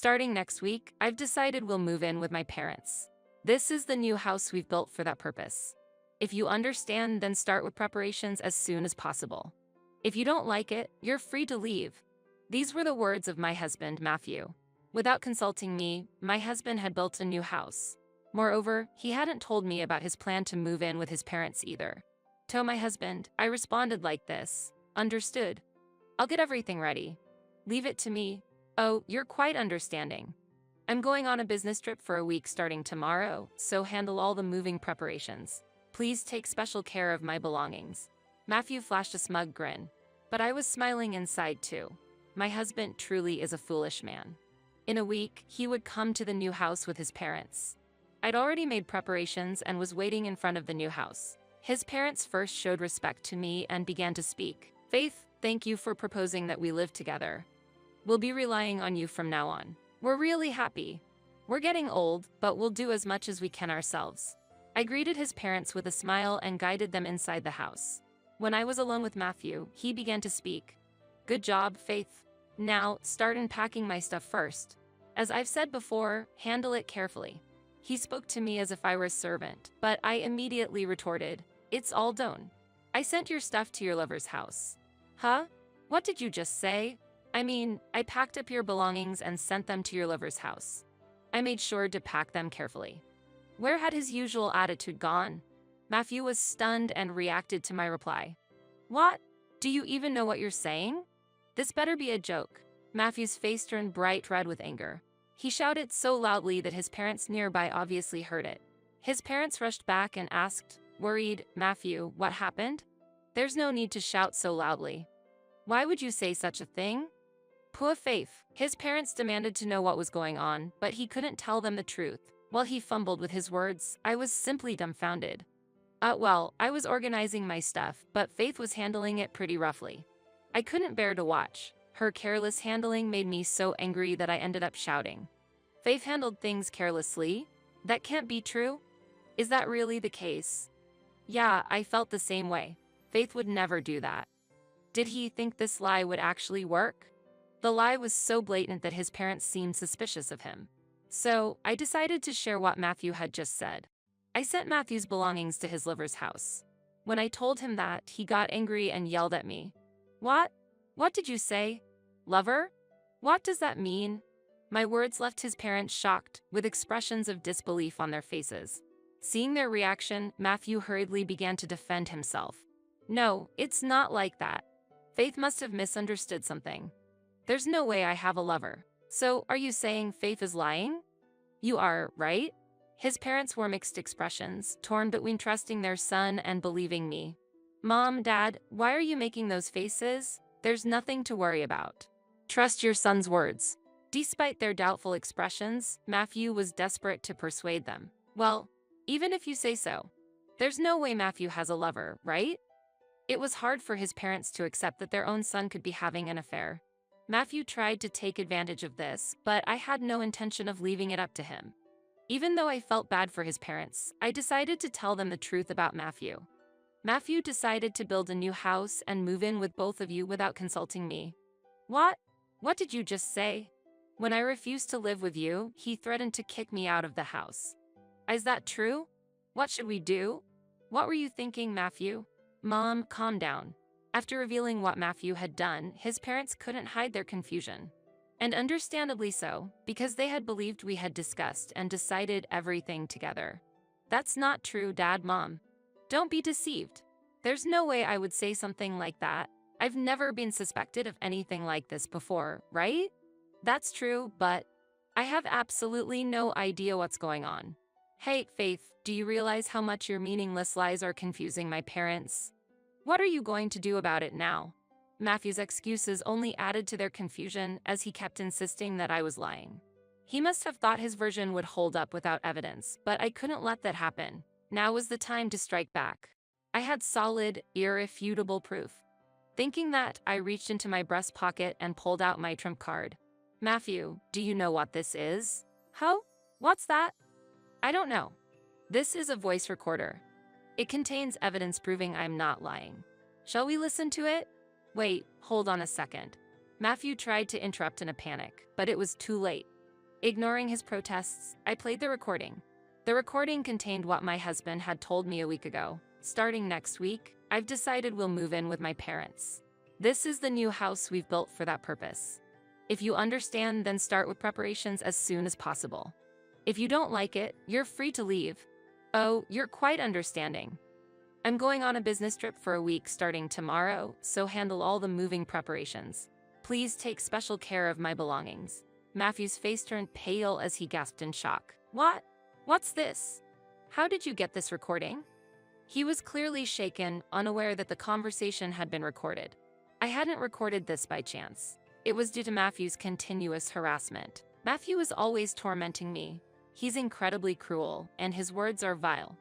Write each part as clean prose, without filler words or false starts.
Starting next week, I've decided we'll move in with my parents. This is the new house we've built for that purpose. If you understand, then start with preparations as soon as possible. If you don't like it, you're free to leave. These were the words of my husband, Matthew. Without consulting me, my husband had built a new house. Moreover, he hadn't told me about his plan to move in with his parents either. To my husband, I responded like this: understood. I'll get everything ready. Leave it to me. Oh, you're quite understanding. I'm going on a business trip for a week starting tomorrow, so handle all the moving preparations. Please take special care of my belongings. Matthew flashed a smug grin, but I was smiling inside too. My husband truly is a foolish man. In a week, he would come to the new house with his parents. I'd already made preparations and was waiting in front of the new house. His parents first showed respect to me and began to speak. Faith, thank you for proposing that we live together. We'll be relying on you from now on. We're really happy. We're getting old, but we'll do as much as we can ourselves. I greeted his parents with a smile and guided them inside the house. When I was alone with Matthew, he began to speak. Good job, Faith. Now, start unpacking my stuff first. As I've said before, handle it carefully. He spoke to me as if I were a servant, but I immediately retorted, it's all done. I sent your stuff to your lover's house. Huh? What did you just say? I mean, I packed up your belongings and sent them to your lover's house. I made sure to pack them carefully. Where had his usual attitude gone? Matthew was stunned and reacted to my reply. What? Do you even know what you're saying? This better be a joke. Matthew's face turned bright red with anger. He shouted so loudly that his parents nearby obviously heard it. His parents rushed back and asked, worried, Matthew, what happened? There's no need to shout so loudly. Why would you say such a thing? Poor Faith. His parents demanded to know what was going on, but he couldn't tell them the truth. While he fumbled with his words, I was simply dumbfounded. Well, I was organizing my stuff, but Faith was handling it pretty roughly. I couldn't bear to watch. Her careless handling made me so angry that I ended up shouting. Faith handled things carelessly? That can't be true. Is that really the case? Yeah, I felt the same way. Faith would never do that. Did he think this lie would actually work? The lie was so blatant that his parents seemed suspicious of him. So, I decided to share what Matthew had just said. I sent Matthew's belongings to his lover's house. When I told him that, he got angry and yelled at me. What? What did you say? Lover? What does that mean? My words left his parents shocked, with expressions of disbelief on their faces. Seeing their reaction, Matthew hurriedly began to defend himself. No, it's not like that. Faith must have misunderstood something. There's no way I have a lover. So, are you saying Faith is lying? You are, right? His parents wore mixed expressions, torn between trusting their son and believing me. Mom, Dad, why are you making those faces? There's nothing to worry about. Trust your son's words. Despite their doubtful expressions, Matthew was desperate to persuade them. Well, even if you say so, there's no way Matthew has a lover, right? It was hard for his parents to accept that their own son could be having an affair. Matthew tried to take advantage of this, but I had no intention of leaving it up to him. Even though I felt bad for his parents, I decided to tell them the truth about Matthew. Matthew decided to build a new house and move in with both of you without consulting me. What? What did you just say? When I refused to live with you, he threatened to kick me out of the house. Is that true? What should we do? What were you thinking, Matthew? Mom, calm down. After revealing what Matthew had done, his parents couldn't hide their confusion. And understandably so, because they had believed we had discussed and decided everything together. That's not true, Dad, Mom. Don't be deceived. There's no way I would say something like that. I've never been suspected of anything like this before, right? That's true, but I have absolutely no idea what's going on. Hey, Faith, do you realize how much your meaningless lies are confusing my parents? What are you going to do about it now? Matthew's excuses only added to their confusion as he kept insisting that I was lying. He must have thought his version would hold up without evidence, but I couldn't let that happen. Now was the time to strike back. I had solid, irrefutable proof. Thinking that, I reached into my breast pocket and pulled out my trump card. Matthew, do you know what this is? Huh? What's that? I don't know. This is a voice recorder. It contains evidence proving I'm not lying. Shall we listen to it? Wait, hold on a second. Matthew tried to interrupt in a panic, but it was too late. Ignoring his protests, I played the recording. The recording contained what my husband had told me a week ago. Starting next week, I've decided we'll move in with my parents. This is the new house we've built for that purpose. If you understand, then start with preparations as soon as possible. If you don't like it, you're free to leave. Oh, you're quite understanding. I'm going on a business trip for a week starting tomorrow, so handle all the moving preparations. Please take special care of my belongings. Matthew's face turned pale as he gasped in shock. What? What's this? How did you get this recording? He was clearly shaken, unaware that the conversation had been recorded. I hadn't recorded this by chance. It was due to Matthew's continuous harassment. Matthew is always tormenting me. He's incredibly cruel, and his words are vile.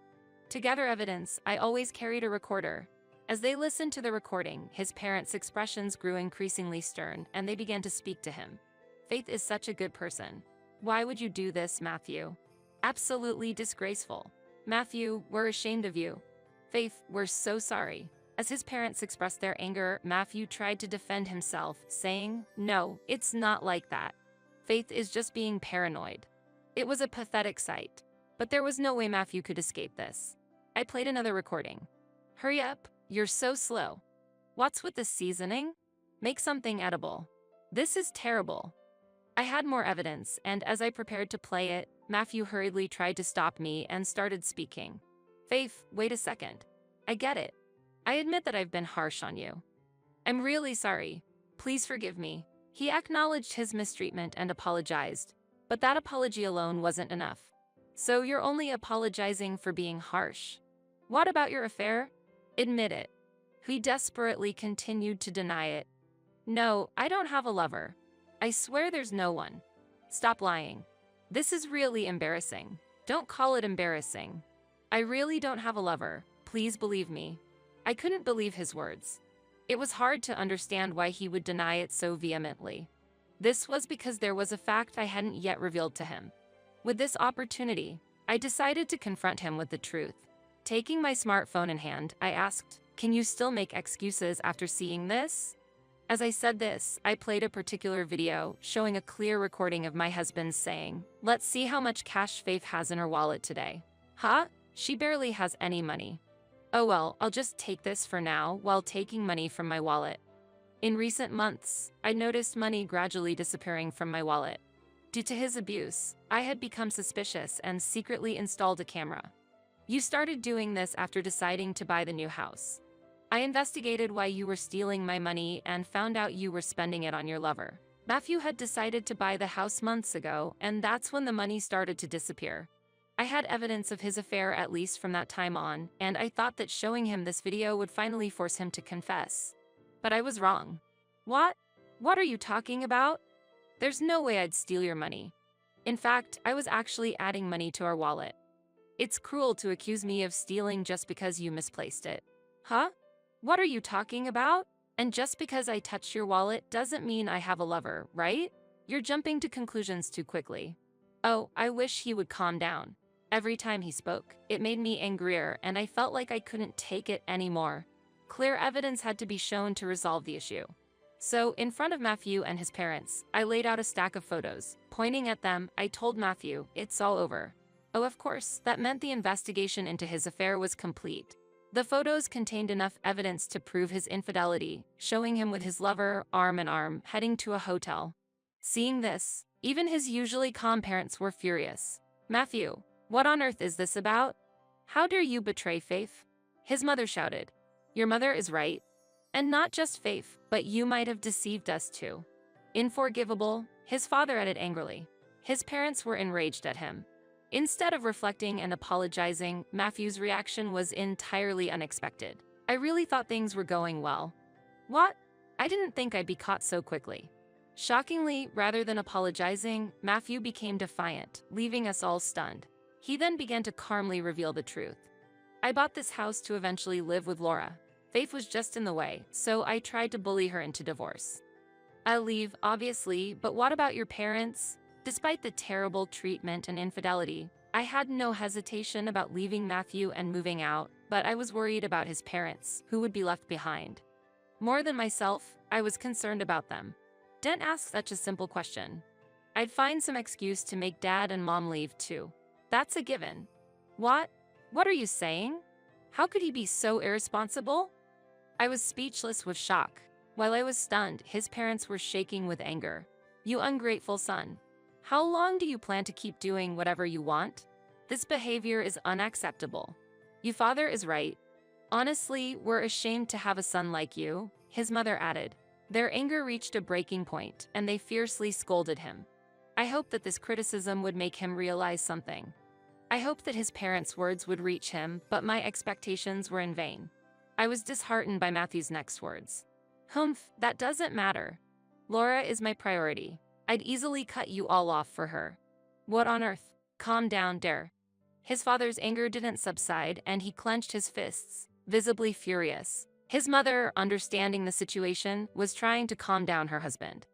To gather evidence, I always carried a recorder. As they listened to the recording, his parents' expressions grew increasingly stern, and they began to speak to him. Faith is such a good person. Why would you do this, Matthew? Absolutely disgraceful. Matthew, we're ashamed of you. Faith, we're so sorry. As his parents expressed their anger, Matthew tried to defend himself, saying, "No, it's not like that. Faith is just being paranoid." It was a pathetic sight, but there was no way Matthew could escape this. I played another recording. Hurry up, you're so slow. What's with the seasoning? Make something edible. This is terrible. I had more evidence, and as I prepared to play it, Matthew hurriedly tried to stop me and started speaking. Faith, wait a second. I get it. I admit that I've been harsh on you. I'm really sorry. Please forgive me. He acknowledged his mistreatment and apologized, but that apology alone wasn't enough. So you're only apologizing for being harsh. What about your affair? Admit it. He desperately continued to deny it. No, I don't have a lover. I swear there's no one. Stop lying. This is really embarrassing. Don't call it embarrassing. I really don't have a lover. Please believe me. I couldn't believe his words. It was hard to understand why he would deny it so vehemently. This was because there was a fact I hadn't yet revealed to him. With this opportunity, I decided to confront him with the truth. Taking my smartphone in hand, I asked, "Can you still make excuses after seeing this?" As I said this, I played a particular video showing a clear recording of my husband saying, "Let's see how much cash Faith has in her wallet today." Huh? She barely has any money. Oh well, I'll just take this for now while taking money from my wallet. In recent months, I noticed money gradually disappearing from my wallet. Due to his abuse, I had become suspicious and secretly installed a camera. You started doing this after deciding to buy the new house. I investigated why you were stealing my money and found out you were spending it on your lover. Matthew had decided to buy the house months ago, and that's when the money started to disappear. I had evidence of his affair at least from that time on, and I thought that showing him this video would finally force him to confess. But I was wrong. What? What are you talking about? There's no way I'd steal your money. In fact, I was actually adding money to our wallet. It's cruel to accuse me of stealing just because you misplaced it. Huh? What are you talking about? And just because I touched your wallet doesn't mean I have a lover, right? You're jumping to conclusions too quickly. Oh, I wish he would calm down. Every time he spoke, it made me angrier, and I felt like I couldn't take it anymore. Clear evidence had to be shown to resolve the issue. So, in front of Matthew and his parents, I laid out a stack of photos. Pointing at them, I told Matthew, "It's all over." Oh, of course, that meant the investigation into his affair was complete. The photos contained enough evidence to prove his infidelity, showing him with his lover, arm in arm, heading to a hotel. Seeing this, even his usually calm parents were furious. "Matthew, what on earth is this about? How dare you betray Faith?" His mother shouted, "Your mother is right. And not just Faith, but you might have deceived us too." "Unforgivable," his father added angrily. His parents were enraged at him. Instead of reflecting and apologizing, Matthew's reaction was entirely unexpected. I really thought things were going well. What? I didn't think I'd be caught so quickly. Shockingly, rather than apologizing, Matthew became defiant, leaving us all stunned. He then began to calmly reveal the truth. "I bought this house to eventually live with Laura. Faith was just in the way, so I tried to bully her into divorce. I'll leave, obviously, but what about your parents? Despite the terrible treatment and infidelity, I had no hesitation about leaving Matthew and moving out, but I was worried about his parents, who would be left behind. More than myself, I was concerned about them. Didn't ask such a simple question. I'd find some excuse to make dad and mom leave too. That's a given. What? What are you saying? How could he be so irresponsible? I was speechless with shock. While I was stunned, his parents were shaking with anger. You ungrateful son. How long do you plan to keep doing whatever you want? This behavior is unacceptable. Your father is right. Honestly, we're ashamed to have a son like you, his mother added. Their anger reached a breaking point, and they fiercely scolded him. I hoped that this criticism would make him realize something. I hoped that his parents' words would reach him, but my expectations were in vain. I was disheartened by Matthew's next words. Humph, that doesn't matter. Laura is my priority. I'd easily cut you all off for her. What on earth? Calm down, Dare. His father's anger didn't subside, and he clenched his fists, visibly furious. His mother, understanding the situation, was trying to calm down her husband.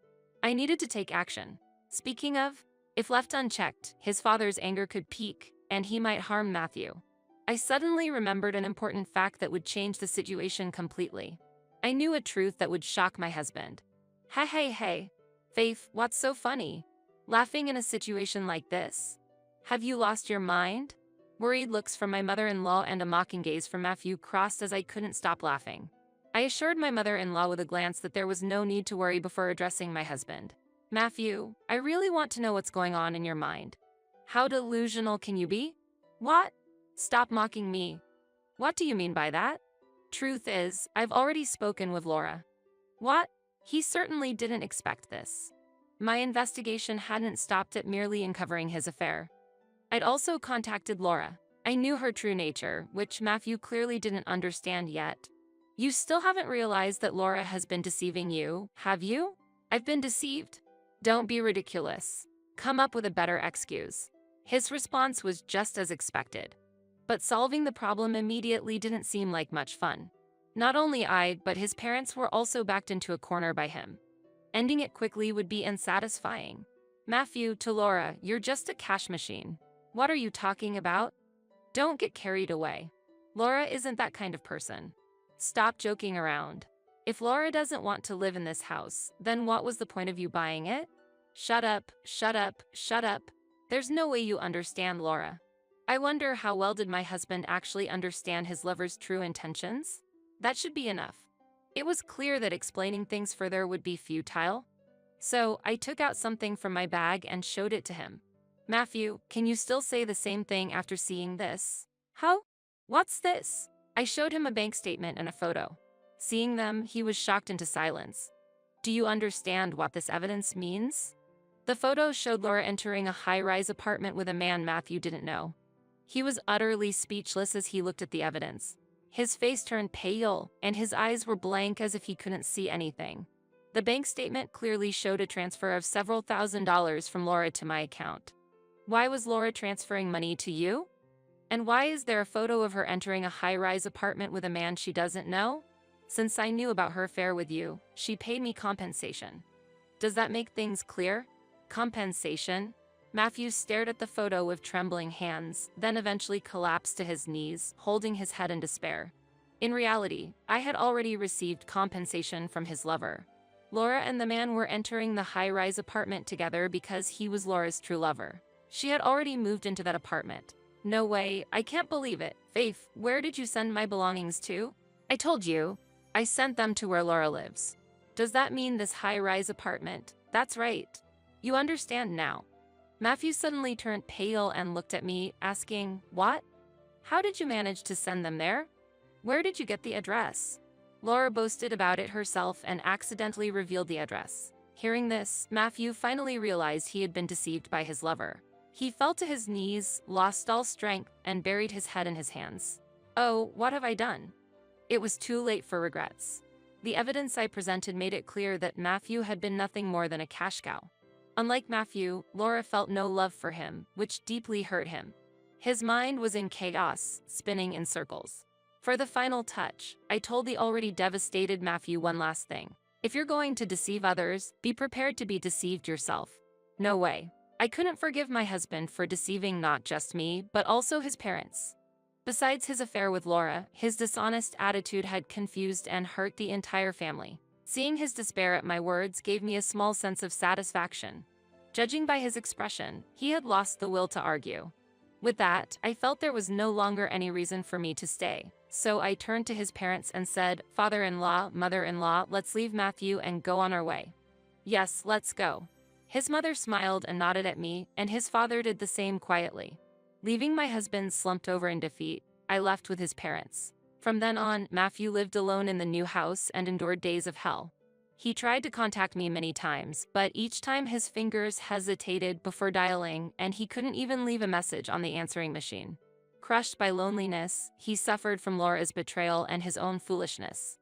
I needed to take action. Speaking of, if left unchecked, his father's anger could peak, and he might harm Matthew. I suddenly remembered an important fact that would change the situation completely. I knew a truth that would shock my husband. Hey. Faith, what's so funny? Laughing in a situation like this? Have you lost your mind? Worried looks from my mother-in-law and a mocking gaze from Matthew crossed as I couldn't stop laughing. I assured my mother-in-law with a glance that there was no need to worry before addressing my husband. Matthew, I really want to know what's going on in your mind. How delusional can you be? What? Stop mocking me. What do you mean by that? Truth is, I've already spoken with Laura. What? He certainly didn't expect this. My investigation hadn't stopped at merely uncovering his affair. I'd also contacted Laura. I knew her true nature, which Matthew clearly didn't understand yet. You still haven't realized that Laura has been deceiving you, have you? I've been deceived? Don't be ridiculous. Come up with a better excuse. His response was just as expected. But solving the problem immediately didn't seem like much fun. Not only I, but his parents were also backed into a corner by him. Ending it quickly would be unsatisfying. Matthew, to Laura, you're just a cash machine. What are you talking about? Don't get carried away. Laura isn't that kind of person. Stop joking around. If Laura doesn't want to live in this house, then what was the point of you buying it? Shut up. There's no way you understand Laura. I wonder how well did my husband actually understand his lover's true intentions? That should be enough. It was clear that explaining things further would be futile. So I took out something from my bag and showed it to him. Matthew, can you still say the same thing after seeing this? How? What's this? I showed him a bank statement and a photo. Seeing them, he was shocked into silence. Do you understand what this evidence means? The photos showed Laura entering a high-rise apartment with a man Matthew didn't know. He was utterly speechless as he looked at the evidence. His face turned pale, and his eyes were blank as if he couldn't see anything. The bank statement clearly showed a transfer of several $1,000s from Laura to my account. Why was Laura transferring money to you? And why is there a photo of her entering a high-rise apartment with a man she doesn't know? Since I knew about her affair with you, she paid me compensation. Does that make things clear? Compensation? Matthew stared at the photo with trembling hands, then eventually collapsed to his knees, holding his head in despair. In reality, I had already received compensation from his lover. Laura and the man were entering the high-rise apartment together because he was Laura's true lover. She had already moved into that apartment. No way, I can't believe it. Faith, where did you send my belongings to? I told you. I sent them to where Laura lives. Does that mean this high-rise apartment? That's right. You understand now. Matthew suddenly turned pale and looked at me, asking, What? How did you manage to send them there? Where did you get the address? Laura boasted about it herself and accidentally revealed the address. Hearing this, Matthew finally realized he had been deceived by his lover. He fell to his knees, lost all strength, and buried his head in his hands. Oh, what have I done? It was too late for regrets. The evidence I presented made it clear that Matthew had been nothing more than a cash cow. Unlike Matthew, Laura felt no love for him, which deeply hurt him. His mind was in chaos, spinning in circles. For the final touch, I told the already devastated Matthew one last thing. If you're going to deceive others, be prepared to be deceived yourself. No way. I couldn't forgive my husband for deceiving not just me, but also his parents. Besides his affair with Laura, his dishonest attitude had confused and hurt the entire family. Seeing his despair at my words gave me a small sense of satisfaction. Judging by his expression, he had lost the will to argue. With that, I felt there was no longer any reason for me to stay. So I turned to his parents and said, "Father-in-law, mother-in-law, let's leave Matthew and go on our way." "Yes, let's go." His mother smiled and nodded at me, and his father did the same quietly. Leaving my husband slumped over in defeat, I left with his parents. From then on, Matthew lived alone in the new house and endured days of hell. He tried to contact me many times, but each time his fingers hesitated before dialing, and he couldn't even leave a message on the answering machine. Crushed by loneliness, he suffered from Laura's betrayal and his own foolishness.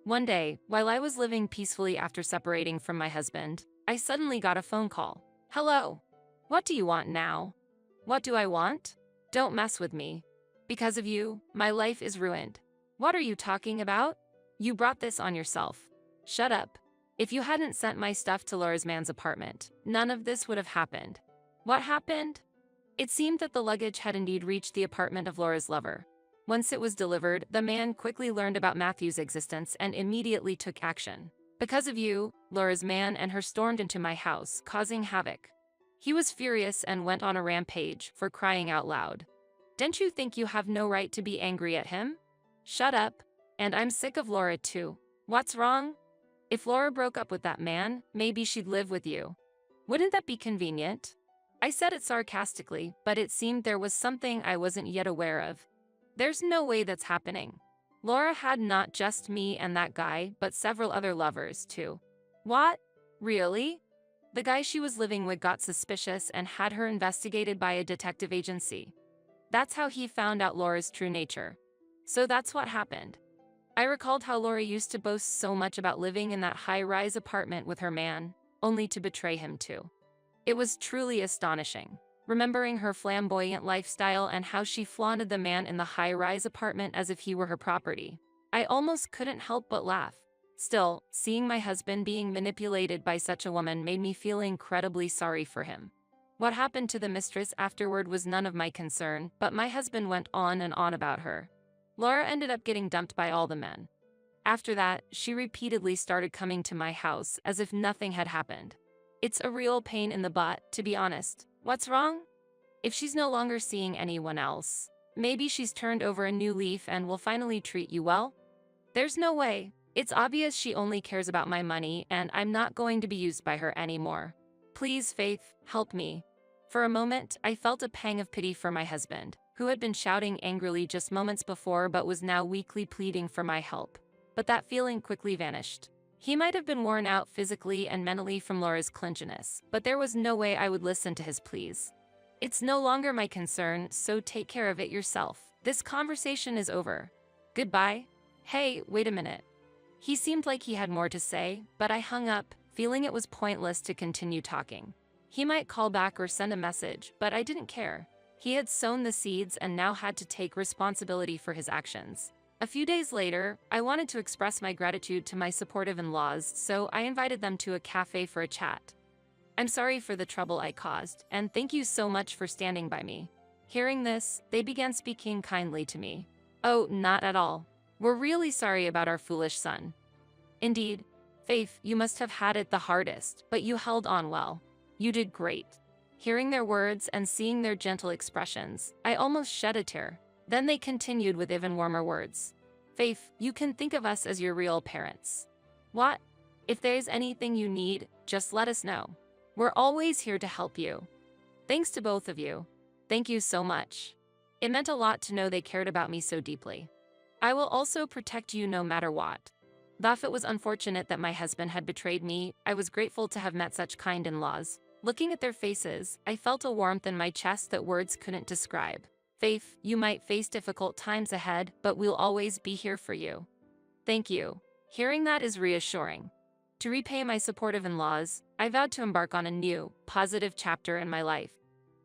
One day, while I was living peacefully after separating from my husband, I suddenly got a phone call. "Hello. What do you want now?" "What do I want? Don't mess with me. Because of you, my life is ruined." "What are you talking about? You brought this on yourself." "Shut up. If you hadn't sent my stuff to Laura's man's apartment, none of this would have happened." "What happened?" It seemed that the luggage had indeed reached the apartment of Laura's lover. Once it was delivered, the man quickly learned about Matthew's existence and immediately took action. "Because of you, Laura's man and her stormed into my house, causing havoc." He was furious and went on a rampage, for crying out loud. "Don't you think you have no right to be angry at him?" "Shut up. And I'm sick of Laura too." "What's wrong?" "If Laura broke up with that man, maybe she'd live with you. Wouldn't that be convenient?" I said it sarcastically, but it seemed there was something I wasn't yet aware of. "There's no way that's happening. Laura had not just me and that guy, but several other lovers too." "What? Really?" "The guy she was living with got suspicious and had her investigated by a detective agency. That's how he found out Laura's true nature. So that's what happened." I recalled how Laura used to boast so much about living in that high-rise apartment with her man, only to betray him too. It was truly astonishing, remembering her flamboyant lifestyle and how she flaunted the man in the high-rise apartment as if he were her property. I almost couldn't help but laugh. Still, seeing my husband being manipulated by such a woman made me feel incredibly sorry for him. What happened to the mistress afterward was none of my concern, but my husband went on and on about her. Laura ended up getting dumped by all the men. After that, she repeatedly started coming to my house as if nothing had happened. It's a real pain in the butt, to be honest. "What's wrong?" "If she's no longer seeing anyone else, maybe she's turned over a new leaf and will finally treat you well." "There's no way. It's obvious she only cares about my money, and I'm not going to be used by her anymore. Please, Faith, help me." For a moment, I felt a pang of pity for my husband, who had been shouting angrily just moments before but was now weakly pleading for my help. But that feeling quickly vanished. He might have been worn out physically and mentally from Laura's clinginess, but there was no way I would listen to his pleas. "It's no longer my concern, so take care of it yourself. This conversation is over. Goodbye." "Hey, wait a minute." He seemed like he had more to say, but I hung up, feeling it was pointless to continue talking. He might call back or send a message, but I didn't care. He had sown the seeds and now had to take responsibility for his actions. A few days later, I wanted to express my gratitude to my supportive in-laws, so I invited them to a cafe for a chat. "I'm sorry for the trouble I caused, and thank you so much for standing by me." Hearing this, they began speaking kindly to me. "Oh, not at all. We're really sorry about our foolish son." "Indeed. Faith, you must have had it the hardest, but you held on well. You did great." Hearing their words and seeing their gentle expressions, I almost shed a tear. Then they continued with even warmer words. "Faith, you can think of us as your real parents. What? If there's anything you need, just let us know. We're always here to help you." Thanks to both of you. Thank you so much. It meant a lot to know they cared about me so deeply. "I will also protect you no matter what." Though it was unfortunate that my husband had betrayed me, I was grateful to have met such kind in-laws. Looking at their faces, I felt a warmth in my chest that words couldn't describe. "Faith, you might face difficult times ahead, but we'll always be here for you." "Thank you." Hearing that is reassuring. To repay my supportive in-laws, I vowed to embark on a new, positive chapter in my life.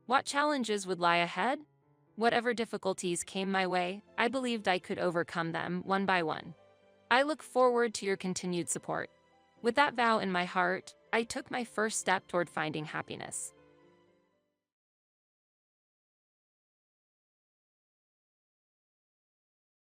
What challenges would lie ahead? Whatever difficulties came my way, I believed I could overcome them one by one. I look forward to your continued support. With that vow in my heart, I took my first step toward finding happiness.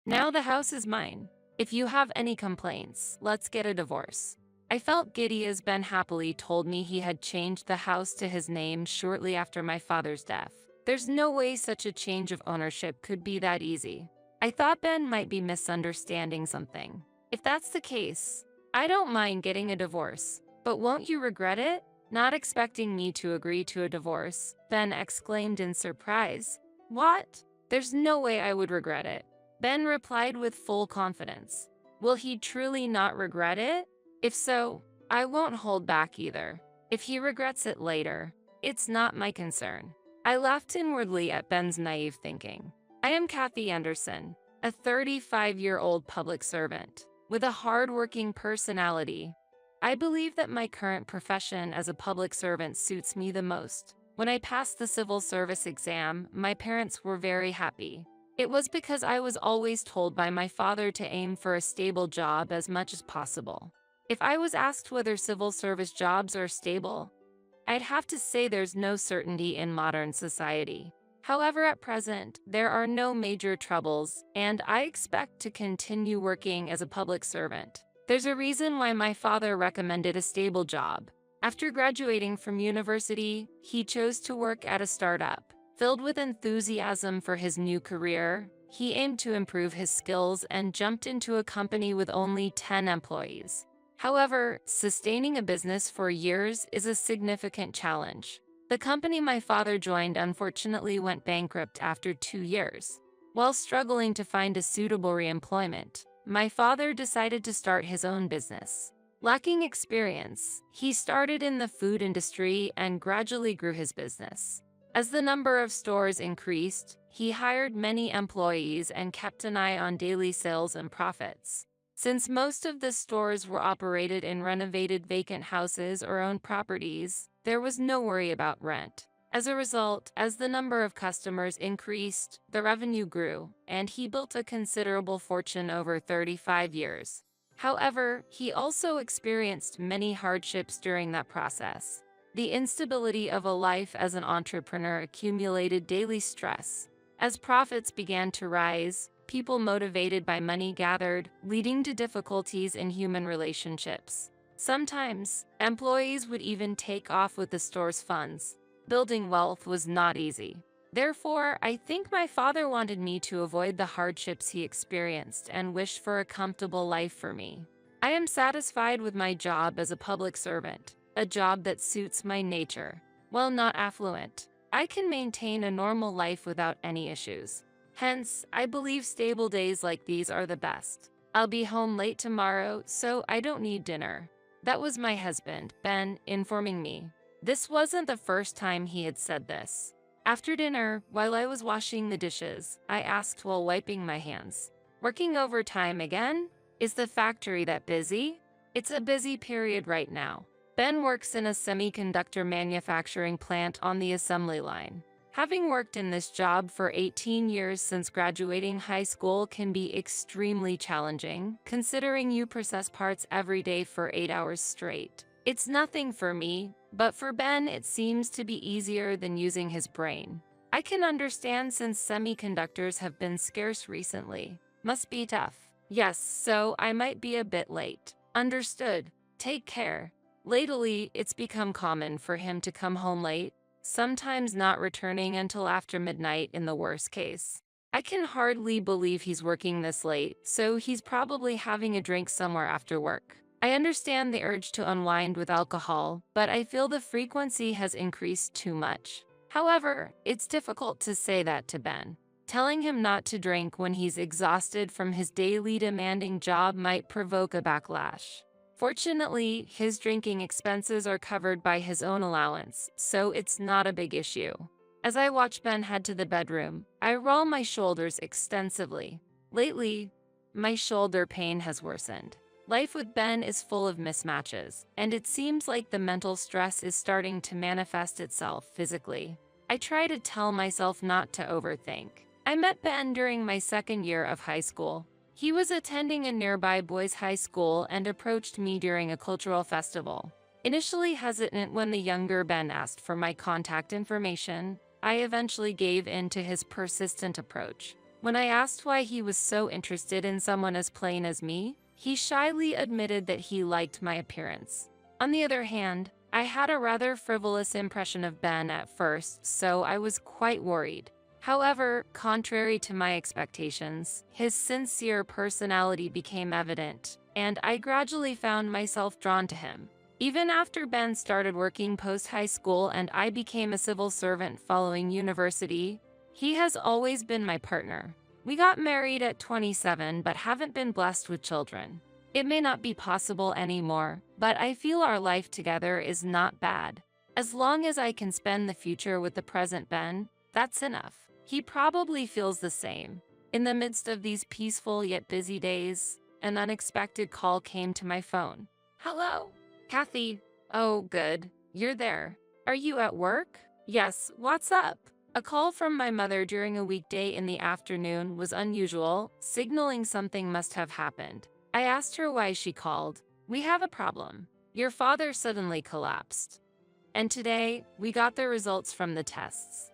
Now the house is mine. If you have any complaints, let's get a divorce. I felt giddy as Ben happily told me he had changed the house to his name shortly after my father's death. There's no way such a change of ownership could be that easy. I thought Ben might be misunderstanding something. If that's the case, I don't mind getting a divorce, but won't you regret it? Not expecting me to agree to a divorce, Ben exclaimed in surprise. What? There's no way I would regret it. Ben replied with full confidence. Will he truly not regret it? If so, I won't hold back either. If he regrets it later, it's not my concern. I laughed inwardly at Ben's naive thinking. I am Kathy Anderson, a 35-year-old public servant with a hard-working personality. I believe that my current profession as a public servant suits me the most. When I passed the civil service exam, my parents were very happy. It was because I was always told by my father to aim for a stable job as much as possible. If I was asked whether civil service jobs are stable, I'd have to say there's no certainty in modern society. However, at present, there are no major troubles, and I expect to continue working as a public servant. There's a reason why my father recommended a stable job. After graduating from university, he chose to work at a startup. Filled with enthusiasm for his new career, he aimed to improve his skills and jumped into a company with only 10 employees. However, sustaining a business for years is a significant challenge. The company my father joined unfortunately went bankrupt after 2 years. While struggling to find a suitable reemployment, my father decided to start his own business. Lacking experience, he started in the food industry and gradually grew his business. As the number of stores increased, he hired many employees and kept an eye on daily sales and profits. Since most of the stores were operated in renovated vacant houses or owned properties, there was no worry about rent. As a result, as the number of customers increased, the revenue grew, and he built a considerable fortune over 35 years. However, he also experienced many hardships during that process. The instability of a life as an entrepreneur accumulated daily stress. As profits began to rise, people motivated by money gathered, leading to difficulties in human relationships. Sometimes, employees would even take off with the store's funds. Building wealth was not easy. Therefore, I think my father wanted me to avoid the hardships he experienced and wished for a comfortable life for me. I am satisfied with my job as a public servant, a job that suits my nature. While not affluent, I can maintain a normal life without any issues. Hence, I believe stable days like these are the best. I'll be home late tomorrow, so I don't need dinner. That was my husband, Ben, informing me. This wasn't the first time he had said this. After dinner, while I was washing the dishes, I asked while wiping my hands, "Working overtime again? Is the factory that busy?" "It's a busy period right now." Ben works in a semiconductor manufacturing plant on the assembly line. Having worked in this job for 18 years since graduating high school can be extremely challenging, considering you process parts every day for 8 hours straight. It's nothing for me, but for Ben it seems to be easier than using his brain. I can understand since semiconductors have been scarce recently. Must be tough. Yes, so I might be a bit late. Understood. Take care. Lately, it's become common for him to come home late, sometimes not returning until after midnight in the worst case. I can hardly believe he's working this late, so he's probably having a drink somewhere after work. I understand the urge to unwind with alcohol, but I feel the frequency has increased too much. However, it's difficult to say that to Ben. Telling him not to drink when he's exhausted from his daily demanding job might provoke a backlash. Fortunately, his drinking expenses are covered by his own allowance, so it's not a big issue. As I watch Ben head to the bedroom, I roll my shoulders extensively. Lately, my shoulder pain has worsened. Life with Ben is full of mismatches, and it seems like the mental stress is starting to manifest itself physically. I try to tell myself not to overthink. I met Ben during my second year of high school. He was attending a nearby boys' high school and approached me during a cultural festival. Initially hesitant when the younger Ben asked for my contact information, I eventually gave in to his persistent approach. When I asked why he was so interested in someone as plain as me, He shyly admitted that he liked my appearance. On the other hand, I had a rather frivolous impression of Ben at first, so I was quite worried. However, contrary to my expectations, his sincere personality became evident, and I gradually found myself drawn to him. Even after Ben started working post-high school and I became a civil servant following university, he has always been my partner. We got married at 27 but haven't been blessed with children. It may not be possible anymore, but I feel our life together is not bad. As long as I can spend the future with the present Ben, that's enough. He probably feels the same. In the midst of these peaceful yet busy days, an unexpected call came to my phone. Hello? Kathy. Oh, good. You're there. Are you at work? Yes, what's up? A call from my mother during a weekday in the afternoon was unusual, signaling something must have happened. I asked her why she called. We have a problem. Your father suddenly collapsed. And today, we got the results from the tests.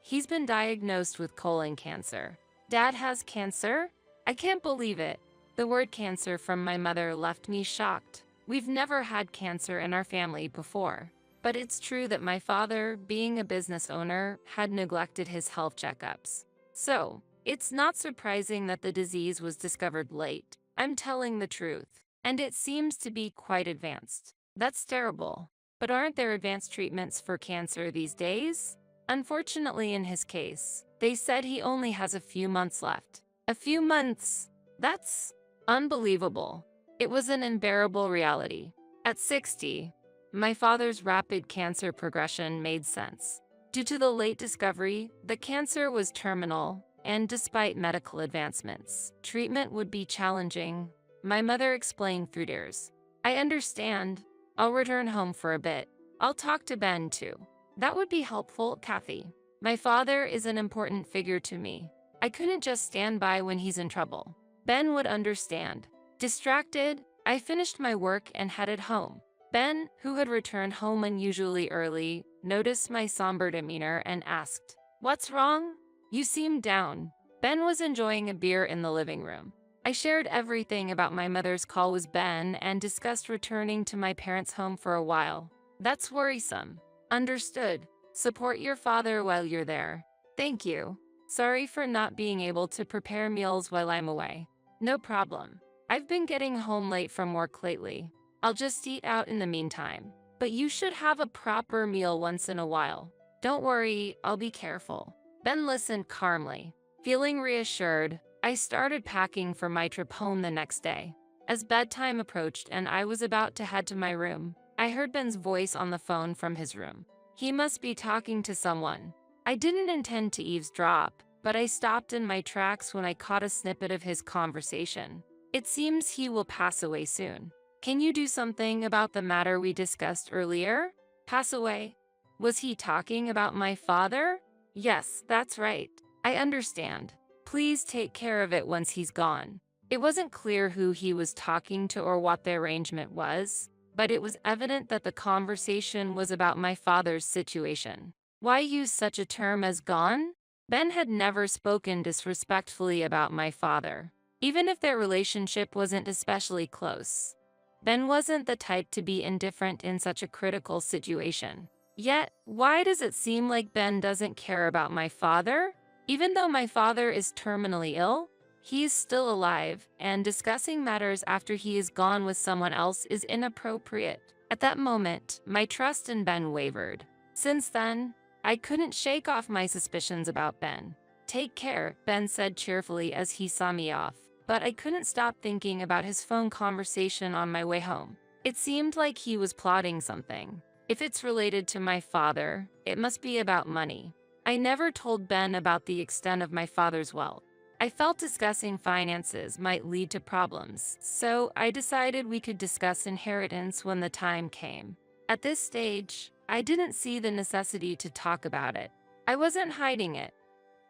He's been diagnosed with colon cancer. Dad has cancer? I can't believe it. The word cancer from my mother left me shocked. We've never had cancer in our family before. But it's true that my father, being a business owner, had neglected his health checkups. So, it's not surprising that the disease was discovered late. I'm telling the truth. And it seems to be quite advanced. That's terrible. But aren't there advanced treatments for cancer these days? Unfortunately, in his case, they said he only has a few months left. A few months? That's unbelievable. It was an unbearable reality. At 60, my father's rapid cancer progression made sense. Due to the late discovery, the cancer was terminal, and despite medical advancements, treatment would be challenging. My mother explained through tears. I understand. I'll return home for a bit. I'll talk to Ben too. That would be helpful, Kathy. My father is an important figure to me. I couldn't just stand by when he's in trouble. Ben would understand. Distracted, I finished my work and headed home. Ben, who had returned home unusually early, noticed my somber demeanor and asked, "What's wrong? You seem down." Ben was enjoying a beer in the living room. I shared everything about my mother's call with Ben and discussed returning to my parents' home for a while. That's worrisome. Understood. Support your father while you're there. Thank you. Sorry for not being able to prepare meals while I'm away. No problem. I've been getting home late from work lately. I'll just eat out in the meantime. But you should have a proper meal once in a while. Don't worry, I'll be careful. Ben listened calmly. Feeling reassured, I started packing for my trip home the next day. As bedtime approached and I was about to head to my room, I heard Ben's voice on the phone from his room. He must be talking to someone. I didn't intend to eavesdrop, but I stopped in my tracks when I caught a snippet of his conversation. It seems he will pass away soon. Can you do something about the matter we discussed earlier? Pass away? Was he talking about my father? Yes, that's right. I understand. Please take care of it once he's gone. It wasn't clear who he was talking to or what the arrangement was, but it was evident that the conversation was about my father's situation. Why use such a term as gone? Ben had never spoken disrespectfully about my father, even if their relationship wasn't especially close. Ben wasn't the type to be indifferent in such a critical situation. Yet, why does it seem like Ben doesn't care about my father? Even though my father is terminally ill, he is still alive, and discussing matters after he is gone with someone else is inappropriate. At that moment, my trust in Ben wavered. Since then, I couldn't shake off my suspicions about Ben. Take care, Ben said cheerfully as he saw me off, but I couldn't stop thinking about his phone conversation on my way home. It seemed like he was plotting something. If it's related to my father, it must be about money. I never told Ben about the extent of my father's wealth. I felt discussing finances might lead to problems, so I decided we could discuss inheritance when the time came. At this stage, I didn't see the necessity to talk about it. I wasn't hiding it.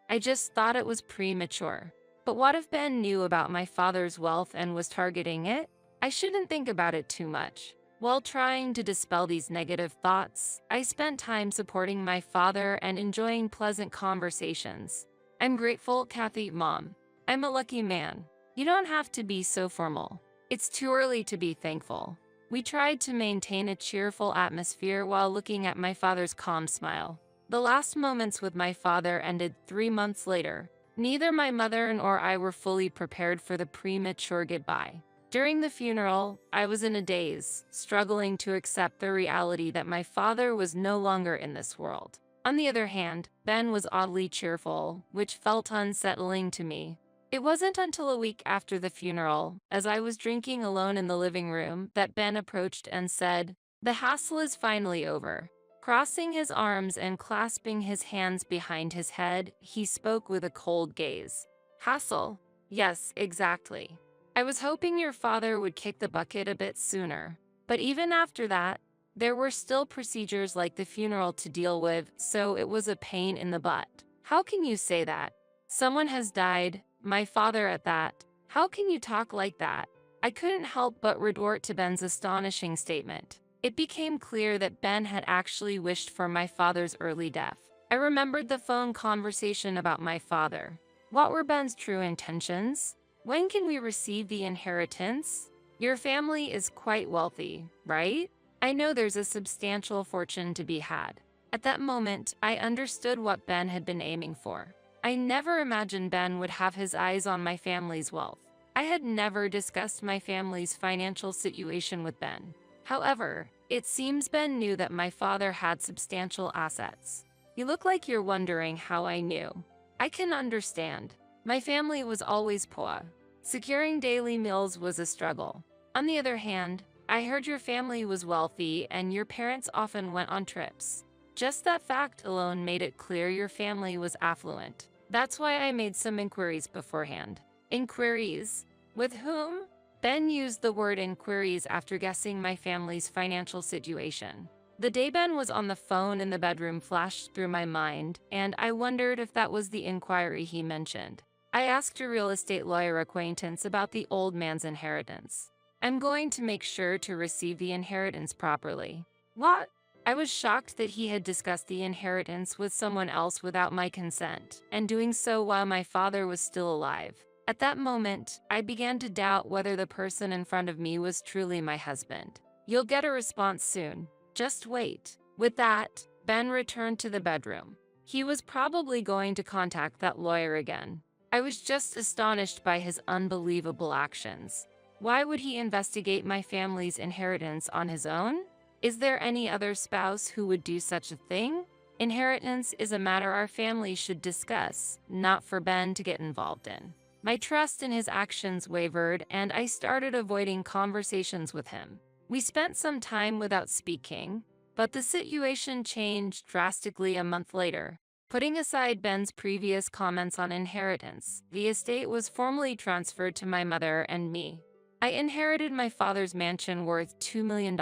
I just thought it was premature. But what if Ben knew about my father's wealth and was targeting it? I shouldn't think about it too much. While trying to dispel these negative thoughts, I spent time supporting my father and enjoying pleasant conversations. I'm grateful, Kathy, Mom. I'm a lucky man. You don't have to be so formal. It's too early to be thankful. We tried to maintain a cheerful atmosphere while looking at my father's calm smile. The last moments with my father ended 3 months later. Neither my mother nor I were fully prepared for the premature goodbye. During the funeral, I was in a daze, struggling to accept the reality that my father was no longer in this world. On the other hand, Ben was oddly cheerful, which felt unsettling to me. It wasn't until a week after the funeral, as I was drinking alone in the living room, that Ben approached and said, "The hassle is finally over." Crossing his arms and clasping his hands behind his head, he spoke with a cold gaze. "Hassle? Yes, exactly. I was hoping your father would kick the bucket a bit sooner. But even after that, there were still procedures like the funeral to deal with, so it was a pain in the butt." "How can you say that? Someone has died, my father at that. How can you talk like that?" I couldn't help but retort to Ben's astonishing statement. It became clear that Ben had actually wished for my father's early death. I remembered the phone conversation about my father. What were Ben's true intentions? When can we receive the inheritance? Your family is quite wealthy, right? I know there's a substantial fortune to be had. At that moment, I understood what Ben had been aiming for. I never imagined Ben would have his eyes on my family's wealth. I had never discussed my family's financial situation with Ben. However, it seems Ben knew that my father had substantial assets. "You look like you're wondering how I knew." I can understand. My family was always poor. Securing daily meals was a struggle. On the other hand, I heard your family was wealthy and your parents often went on trips. Just that fact alone made it clear your family was affluent. That's why I made some inquiries beforehand. Inquiries? With whom? Ben used the word inquiries after guessing my family's financial situation. The day Ben was on the phone in the bedroom flashed through my mind, and I wondered if that was the inquiry he mentioned. I asked a real estate lawyer acquaintance about the old man's inheritance. "I'm going to make sure to receive the inheritance properly." "What?" I was shocked that he had discussed the inheritance with someone else without my consent, and doing so while my father was still alive. At that moment, I began to doubt whether the person in front of me was truly my husband. "You'll get a response soon. Just wait." With that, Ben returned to the bedroom. He was probably going to contact that lawyer again. I was just astonished by his unbelievable actions. Why would he investigate my family's inheritance on his own? Is there any other spouse who would do such a thing? Inheritance is a matter our family should discuss, not for Ben to get involved in. My trust in his actions wavered, and I started avoiding conversations with him. We spent some time without speaking, but the situation changed drastically a month later. Putting aside Ben's previous comments on inheritance, the estate was formally transferred to my mother and me. I inherited my father's mansion worth $2 million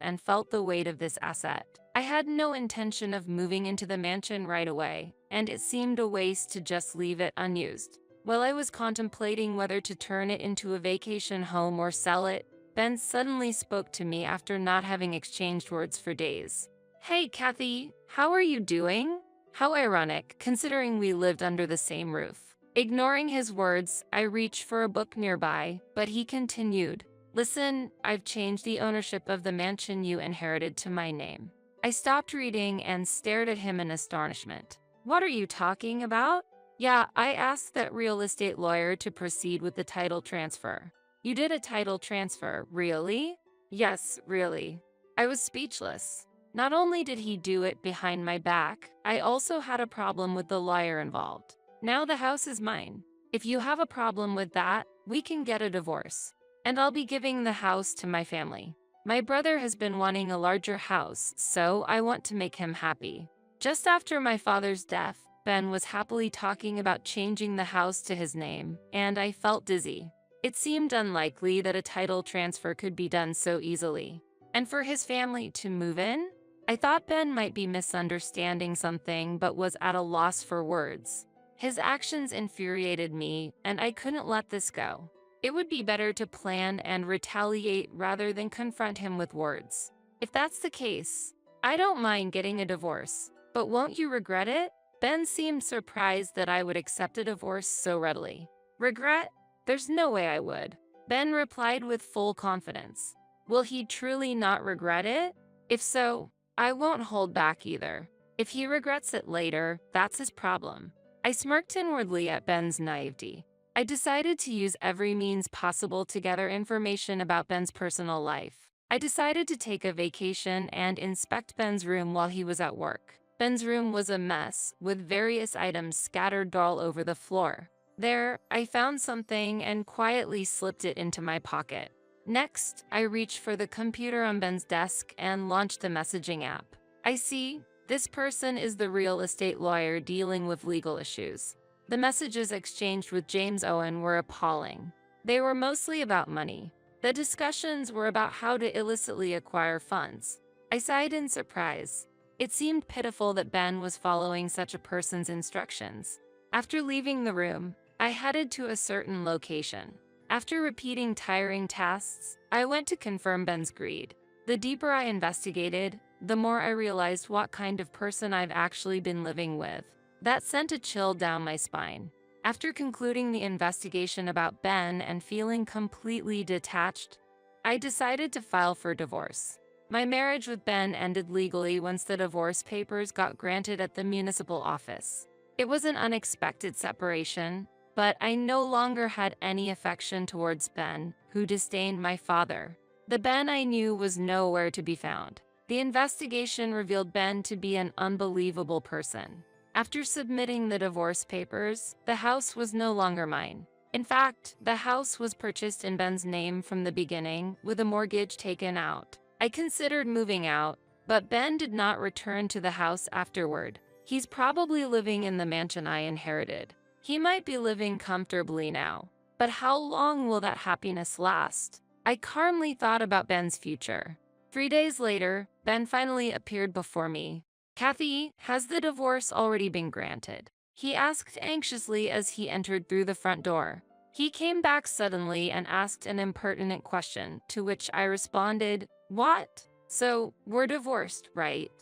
and felt the weight of this asset. I had no intention of moving into the mansion right away, and it seemed a waste to just leave it unused. While I was contemplating whether to turn it into a vacation home or sell it, Ben suddenly spoke to me after not having exchanged words for days. "Hey, Kathy, how are you doing?" How ironic, considering we lived under the same roof. Ignoring his words, I reached for a book nearby, but he continued, "Listen, I've changed the ownership of the mansion you inherited to my name." I stopped reading and stared at him in astonishment. "What are you talking about?" "Yeah, I asked that real estate lawyer to proceed with the title transfer." "You did a title transfer, really?" "Yes, really." I was speechless. Not only did he do it behind my back, I also had a problem with the lawyer involved. Now the house is mine. If you have a problem with that, we can get a divorce. And I'll be giving the house to my family. My brother has been wanting a larger house, so I want to make him happy. Just after my father's death, Ben was happily talking about changing the house to his name, and I felt dizzy. It seemed unlikely that a title transfer could be done so easily. And for his family to move in? I thought Ben might be misunderstanding something but was at a loss for words. His actions infuriated me, and I couldn't let this go. It would be better to plan and retaliate rather than confront him with words. If that's the case, I don't mind getting a divorce, but won't you regret it? Ben seemed surprised that I would accept a divorce so readily. Regret? There's no way I would. Ben replied with full confidence. Will he truly not regret it? If so, I won't hold back either. If he regrets it later, that's his problem. I smirked inwardly at Ben's naivety. I decided to use every means possible to gather information about Ben's personal life. I decided to take a vacation and inspect Ben's room while he was at work. Ben's room was a mess, with various items scattered all over the floor. There, I found something and quietly slipped it into my pocket. Next, I reached for the computer on Ben's desk and launched the messaging app. I see, this person is the real estate lawyer dealing with legal issues. The messages exchanged with James Owen were appalling. They were mostly about money. The discussions were about how to illicitly acquire funds. I sighed in surprise. It seemed pitiful that Ben was following such a person's instructions. After leaving the room, I headed to a certain location. After repeating tiring tasks, I went to confirm Ben's greed. The deeper I investigated, the more I realized what kind of person I've actually been living with. That sent a chill down my spine. After concluding the investigation about Ben and feeling completely detached, I decided to file for divorce. My marriage with Ben ended legally once the divorce papers got granted at the municipal office. It was an unexpected separation, but I no longer had any affection towards Ben, who disdained my father. The Ben I knew was nowhere to be found. The investigation revealed Ben to be an unbelievable person. After submitting the divorce papers, the house was no longer mine. In fact, the house was purchased in Ben's name from the beginning, with a mortgage taken out. I considered moving out, but Ben did not return to the house afterward. He's probably living in the mansion I inherited. He might be living comfortably now, but how long will that happiness last? I calmly thought about Ben's future. 3 days later, Ben finally appeared before me. Kathy, has the divorce already been granted? He asked anxiously as he entered through the front door. He came back suddenly and asked an impertinent question, to which I responded, "What? So, we're divorced, right?"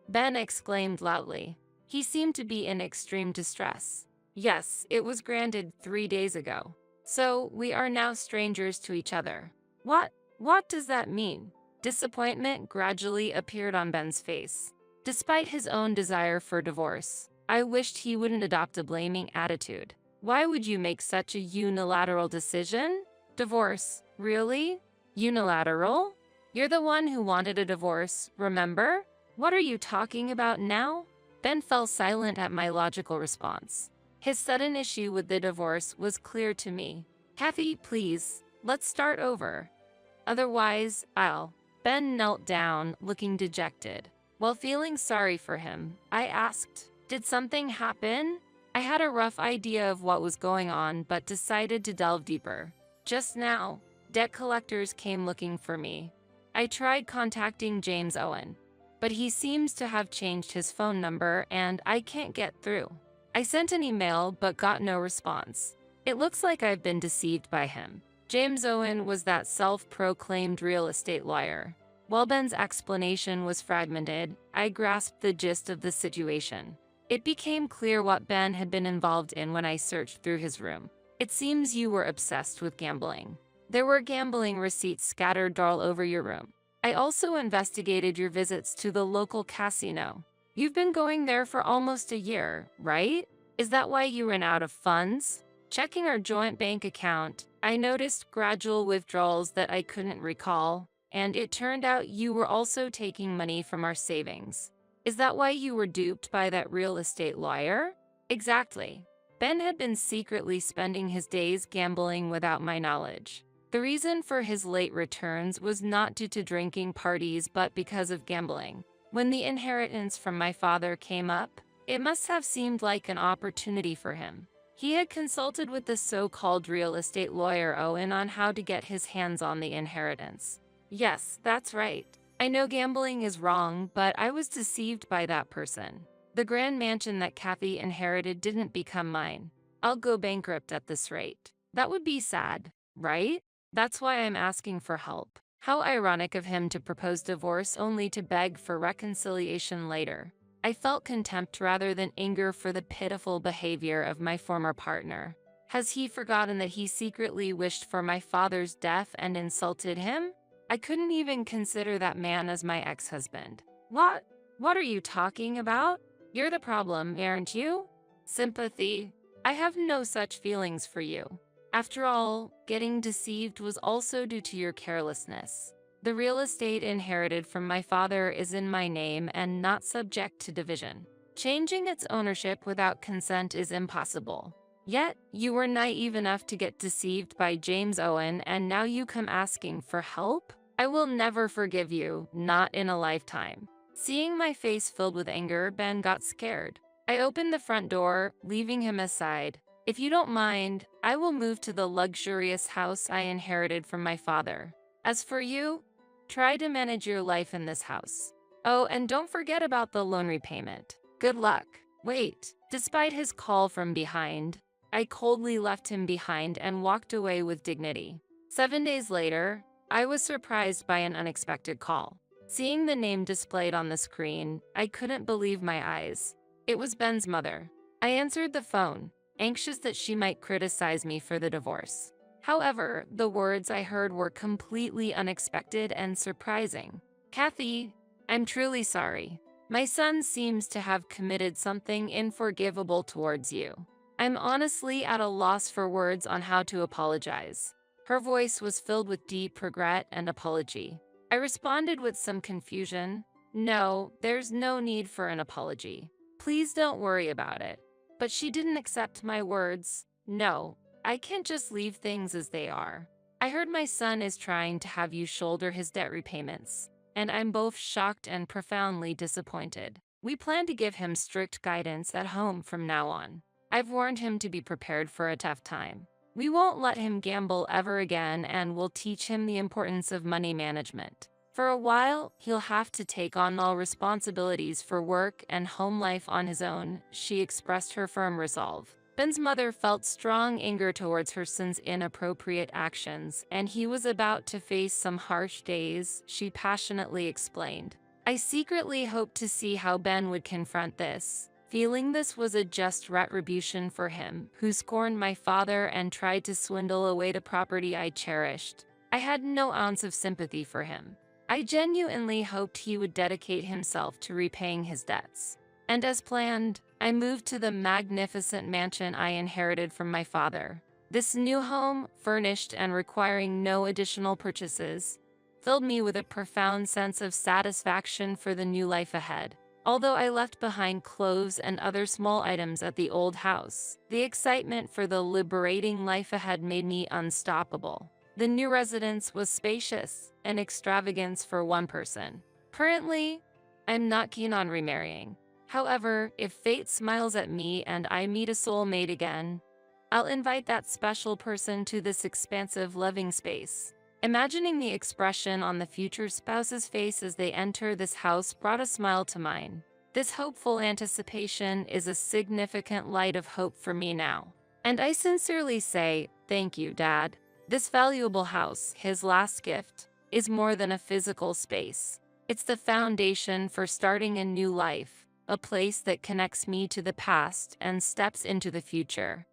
Ben exclaimed loudly. He seemed to be in extreme distress. Yes, it was granted 3 days ago. So, we are now strangers to each other. What does that mean? Disappointment gradually appeared on Ben's face. Despite his own desire for divorce, I wished he wouldn't adopt a blaming attitude. Why would you make such a unilateral decision? Divorce, really? Unilateral? You're the one who wanted a divorce, remember? What are you talking about now? Ben fell silent at my logical response. His sudden issue with the divorce was clear to me. Kathy, please, let's start over. Otherwise, I'll. Ben knelt down, looking dejected. While feeling sorry for him, I asked, did something happen? I had a rough idea of what was going on, but decided to delve deeper. Just now, debt collectors came looking for me. I tried contacting James Owen, but he seems to have changed his phone number and I can't get through. I sent an email but got no response. It looks like I've been deceived by him. James Owen was that self-proclaimed real estate lawyer. While Ben's explanation was fragmented, I grasped the gist of the situation. It became clear what Ben had been involved in when I searched through his room. It seems you were obsessed with gambling. There were gambling receipts scattered all over your room. I also investigated your visits to the local casino. You've been going there for almost a year, right? Is that why you ran out of funds? Checking our joint bank account, I noticed gradual withdrawals that I couldn't recall, and it turned out you were also taking money from our savings. Is that why you were duped by that real estate lawyer? Exactly. Ben had been secretly spending his days gambling without my knowledge. The reason for his late returns was not due to drinking parties but because of gambling. When the inheritance from my father came up, it must have seemed like an opportunity for him. He had consulted with the so-called real estate lawyer Owen on how to get his hands on the inheritance. Yes, that's right. I know gambling is wrong, but I was deceived by that person. The grand mansion that Kathy inherited didn't become mine. I'll go bankrupt at this rate. That would be sad, right? That's why I'm asking for help. How ironic of him to propose divorce only to beg for reconciliation later. I felt contempt rather than anger for the pitiful behavior of my former partner. Has he forgotten that he secretly wished for my father's death and insulted him? I couldn't even consider that man as my ex-husband. What? What are you talking about? You're the problem, aren't you? Sympathy. I have no such feelings for you. After all, getting deceived was also due to your carelessness. The real estate inherited from my father is in my name and not subject to division. Changing its ownership without consent is impossible. Yet, you were naive enough to get deceived by James Owen, and now you come asking for help? I will never forgive you, not in a lifetime. Seeing my face filled with anger, Ben got scared. I opened the front door, leaving him aside. If you don't mind, I will move to the luxurious house I inherited from my father. As for you, try to manage your life in this house. Oh, and don't forget about the loan repayment. Good luck. Wait, despite his call from behind, I coldly left him behind and walked away with dignity. 7 days later, I was surprised by an unexpected call. Seeing the name displayed on the screen, I couldn't believe my eyes. It was Ben's mother. I answered the phone, anxious that she might criticize me for the divorce. However, the words I heard were completely unexpected and surprising. Kathy, I'm truly sorry. My son seems to have committed something unforgivable towards you. I'm honestly at a loss for words on how to apologize. Her voice was filled with deep regret and apology. I responded with some confusion. No, there's no need for an apology. Please don't worry about it. But she didn't accept my words. No, I can't just leave things as they are. I heard my son is trying to have you shoulder his debt repayments, and I'm both shocked and profoundly disappointed. We plan to give him strict guidance at home from now on. I've warned him to be prepared for a tough time. We won't let him gamble ever again, and we'll teach him the importance of money management. For a while, he'll have to take on all responsibilities for work and home life on his own, she expressed her firm resolve. Ben's mother felt strong anger towards her son's inappropriate actions, and he was about to face some harsh days, she passionately explained. I secretly hoped to see how Ben would confront this, feeling this was a just retribution for him, who scorned my father and tried to swindle away the property I cherished. I had no ounce of sympathy for him. I genuinely hoped he would dedicate himself to repaying his debts. And as planned, I moved to the magnificent mansion I inherited from my father. This new home, furnished and requiring no additional purchases, filled me with a profound sense of satisfaction for the new life ahead. Although I left behind clothes and other small items at the old house, the excitement for the liberating life ahead made me unstoppable. The new residence was spacious, an extravagance for one person. Currently, I'm not keen on remarrying. However, if fate smiles at me and I meet a soulmate again, I'll invite that special person to this expansive living space. Imagining the expression on the future spouse's face as they enter this house brought a smile to mine. This hopeful anticipation is a significant light of hope for me now. And I sincerely say, thank you, Dad. This valuable house, his last gift, is more than a physical space. It's the foundation for starting a new life, a place that connects me to the past and steps into the future.